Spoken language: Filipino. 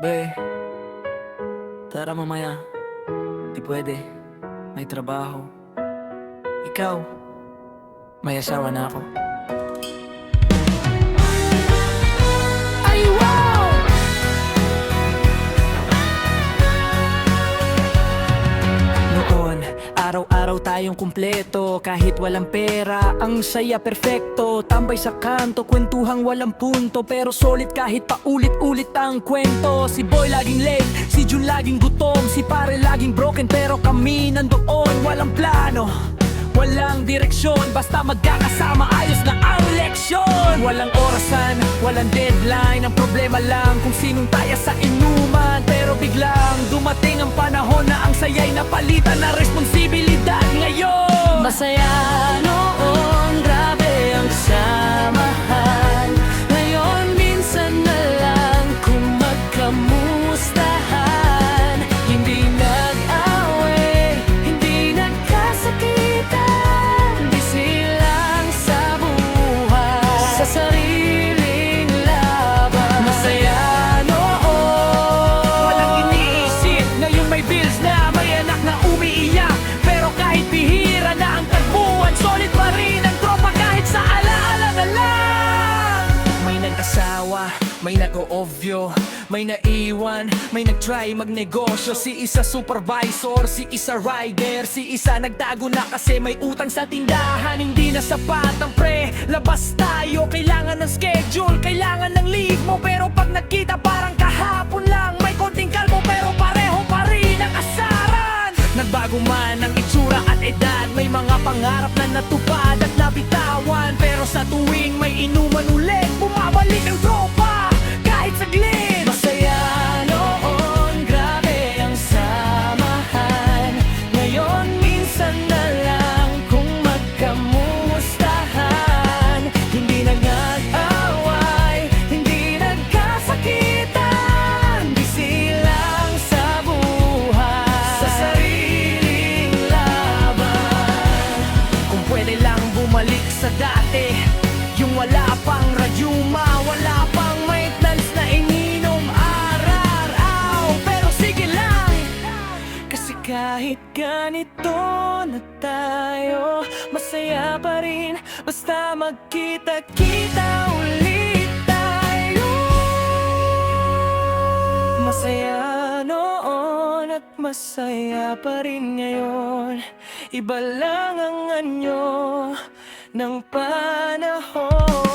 Be, tara mamaya. Di pwede, may trabaho. Ikaw, may asawa na ako. Ay, wow! Noon, araw-araw tayong kumpleto. Kahit walang pera, ang saya perfecto. Tambay sa kanto, kwentuhang walang punto. Pero solid kahit paulit-ulit ang kwento. Si Boy laging late, si Jun laging gutom, si Pare laging broken, pero kami nandoon. Walang plano, walang direksyon, basta magkakasama, ayos na ang leksyon. Walang orasan, walang deadline, ang problema lang kung sinong taya sa inuman. Pero biglang dumating ang panahon na ang saya'y napalitan na responsibilidad ngayon. Masaya noon, grabe ang samahan. Ngayon minsan na lang kung magkamustahan. Hindi nag-away, hindi nagkasakitan, di silang sa buhay, sa sariling laban. Masaya noon, walang iniisip. Ngayon may bills na, may anak na umiiyak. Pero kahit bihira na ang tagpuan, solid pa rin ang tropa kahit sa alaala na lang. May nag-asawa, may nag-o-ovyo, may naiwan, may nag-try magnegosyo. Si isa supervisor, si isa rider, si isa nagtago na kasi may utang sa tindahan. Hindi na sapat ang pre, labas tayo. Kailangan ng schedule, kailangan ng leave mo. Pero pag nagkita parang kahapon lang. May konting kalmo pero pareho pa rin ang asaran. Nagbago man ang itsura at edad, may mga pangarap na natupad at nabitawan. Pero sa tuwing may inuman ulit, bumabalik ang tropa kahit saglit. Masaya noon, grabe ang samahan. Ngayon minsan na lang kung magkamustahan. Hindi nag-away, hindi nagkasakitan, di silang sa buhay, sa sariling laban. Kung pwede lang bumalik sa dati, yung wala pang rayuma, wala pang maintenance na ininom araw-araw. Pero sige lang, kasi kahit ganito na tayo, masaya pa rin basta magkita-kita ulit tayo. Masaya noon at masaya pa rin ngayon. Iba lang ang anyo ng panahon.